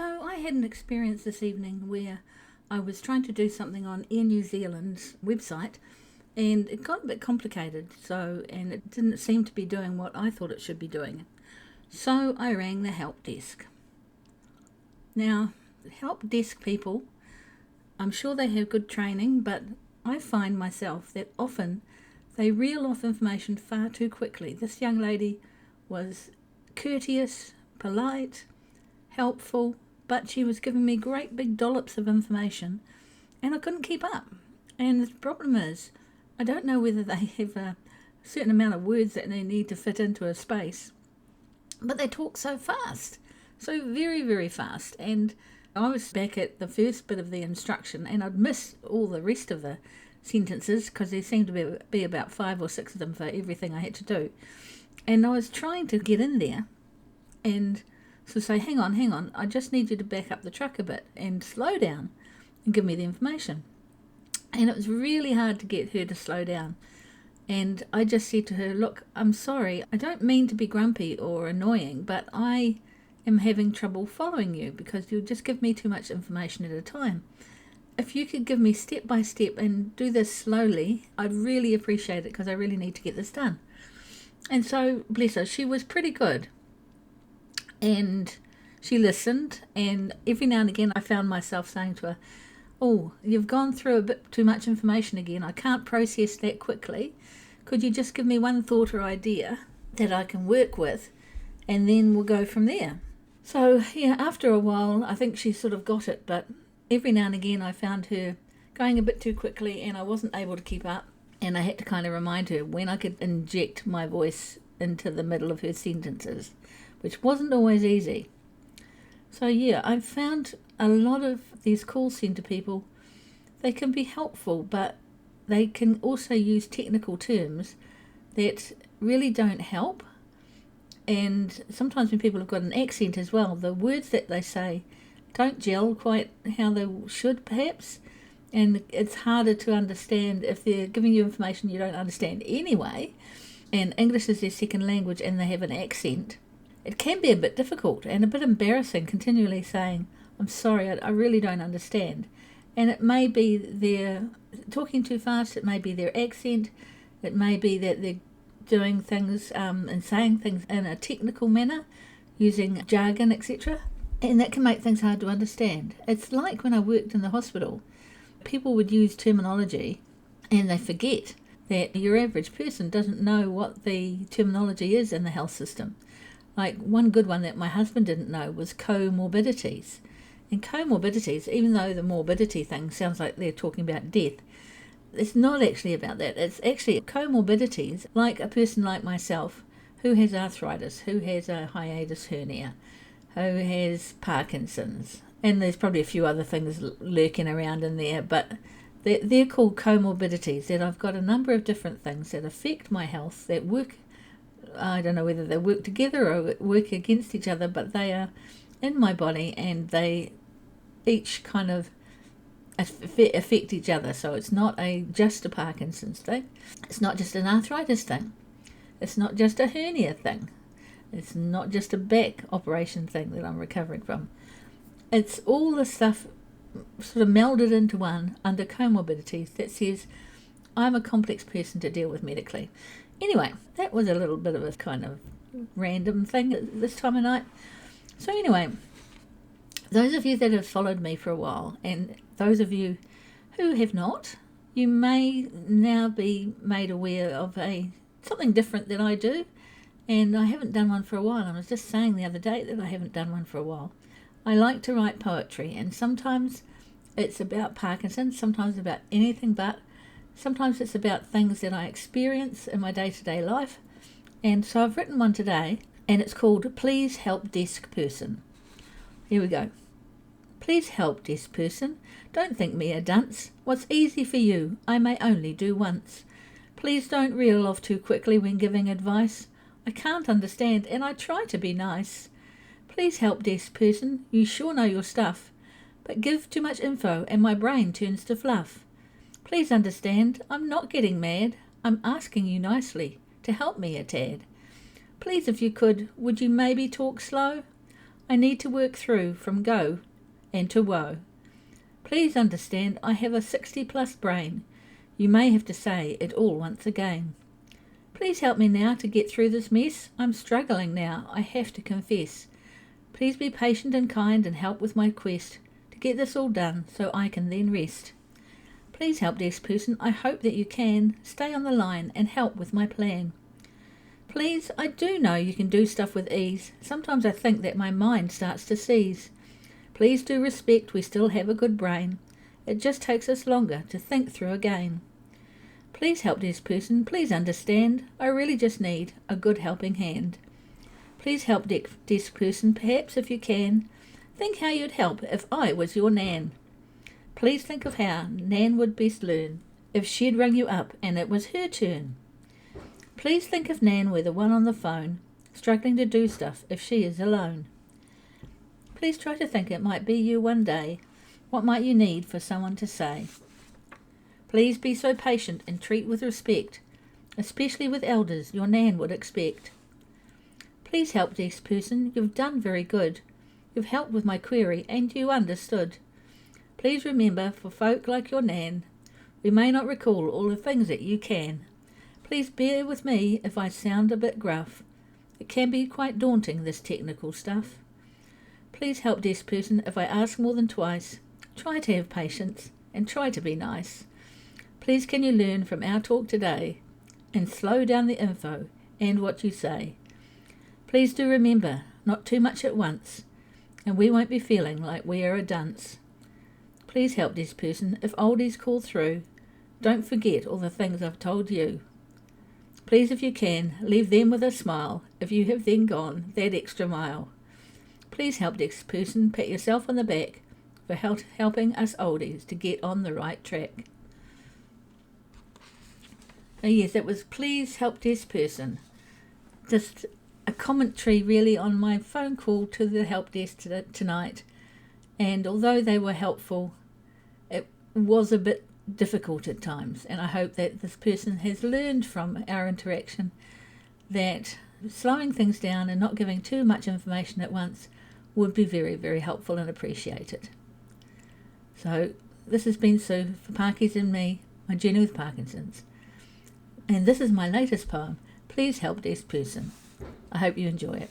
So I had an experience this evening where I was trying to do something on Air New Zealand's website and it got a bit complicated, and it didn't seem to be doing what I thought it should be doing. So I rang the help desk. Now, help desk people, I'm sure they have good training, but I find myself that often they reel off information far too quickly. This young lady was courteous, polite, helpful, but she was giving me great big dollops of information and I couldn't keep up. And the problem is, I don't know whether they have a certain amount of words that they need to fit into a space, but they talk so fast, so very, very fast. And I was back at the first bit of the instruction and I'd miss all the rest of the sentences because there seemed to be about 5 or 6 of them for everything I had to do. And I was trying to get in there and so say, hang on, I just need you to back up the truck a bit and slow down and give me the information. And it was really hard to get her to slow down. And I just said to her, look, I'm sorry, I don't mean to be grumpy or annoying, but I am having trouble following you because you just give me too much information at a time. If you could give me step by step and do this slowly, I'd really appreciate it because I really need to get this done. And so, bless her, she was pretty good. And she listened, and every now and again I found myself saying to her, oh, you've gone through a bit too much information again. I can't process that quickly. Could you just give me one thought or idea that I can work with, and then we'll go from there? So, yeah, after a while, I think she sort of got it, but every now and again I found her going a bit too quickly and I wasn't able to keep up, and I had to kind of remind her when I could inject my voice into the middle of her sentences, which wasn't always easy. So yeah, I've found a lot of these call centre people, they can be helpful, but they can also use technical terms that really don't help. And sometimes when people have got an accent as well, the words that they say don't gel quite how they should perhaps. And it's harder to understand if they're giving you information you don't understand anyway, and English is their second language and they have an accent. It can be a bit difficult and a bit embarrassing continually saying, I'm sorry, I really don't understand. And it may be they're talking too fast, it may be their accent, it may be that they're doing things and saying things in a technical manner, using jargon, etc. And that can make things hard to understand. It's like when I worked in the hospital, people would use terminology and they forget that your average person doesn't know what the terminology is in the health system. Like one good one that my husband didn't know was comorbidities. And comorbidities, even though the morbidity thing sounds like they're talking about death, it's not actually about that. It's actually comorbidities, like a person like myself who has arthritis, who has a hiatus hernia, who has Parkinson's, and there's probably a few other things lurking around in there, but they're called comorbidities, that I've got a number of different things that affect my health, that work, I don't know whether they work together or work against each other, but they are in my body and they each kind of affect each other. So it's not just a Parkinson's thing, it's not just an arthritis thing, it's not just a hernia thing, it's not just a back operation thing that I'm recovering from. It's all the stuff sort of melded into one under comorbidities that says I'm a complex person to deal with medically. Anyway, that was a little bit of a kind of random thing at this time of night. So anyway, those of you that have followed me for a while, and those of you who have not, you may now be made aware of something different that I do, and I haven't done one for a while. I was just saying the other day that I haven't done one for a while. I like to write poetry, and sometimes it's about Parkinson's, sometimes about anything but. Sometimes it's about things that I experience in my day-to-day life. And so I've written one today, and it's called Please Help Desk Person. Here we go. Please help, desk person. Don't think me a dunce. What's easy for you, I may only do once. Please don't reel off too quickly when giving advice. I can't understand, and I try to be nice. Please help, desk person. You sure know your stuff. But give too much info, and my brain turns to fluff. Please understand, I'm not getting mad. I'm asking you nicely to help me a tad. Please, if you could, would you maybe talk slow? I need to work through from go and to woe. Please understand I have a 60+ brain. You may have to say it all once again. Please help me now to get through this mess. I'm struggling now, I have to confess. Please be patient and kind and help with my quest to get this all done so I can then rest. Please help, desk person, I hope that you can stay on the line and help with my plan. Please, I do know you can do stuff with ease. Sometimes I think that my mind starts to seize. Please do respect we still have a good brain. It just takes us longer to think through again. Please help, desk person, please understand. I really just need a good helping hand. Please help, desk person, perhaps if you can. Think how you'd help if I was your Nan. Please think of how Nan would best learn if she'd rung you up and it was her turn. Please think if Nan were the one on the phone, struggling to do stuff if she is alone. Please try to think it might be you one day. What might you need for someone to say? Please be so patient and treat with respect, especially with elders your Nan would expect. Please help, desk person, you've done very good. You've helped with my query and you understood. Please remember, for folk like your Nan, we may not recall all the things that you can. Please bear with me if I sound a bit gruff. It can be quite daunting, this technical stuff. Please help, desk person, if I ask more than twice. Try to have patience and try to be nice. Please can you learn from our talk today and slow down the info and what you say. Please do remember, not too much at once, and we won't be feeling like we are a dunce. Please help, desk person, if oldies call through, don't forget all the things I've told you. Please, if you can, leave them with a smile if you have then gone that extra mile. Please help, desk person, pat yourself on the back for helping us oldies to get on the right track. Oh yes, that was Please Help, Desk Person. Just a commentary really on my phone call to the help desk tonight. And although they were helpful, it was a bit difficult at times. And I hope that this person has learned from our interaction that slowing things down and not giving too much information at once would be very, very helpful and appreciated. So this has been Sue for Parkies and Me, my journey with Parkinson's. And this is my latest poem, Please Help, Desk Person. I hope you enjoy it.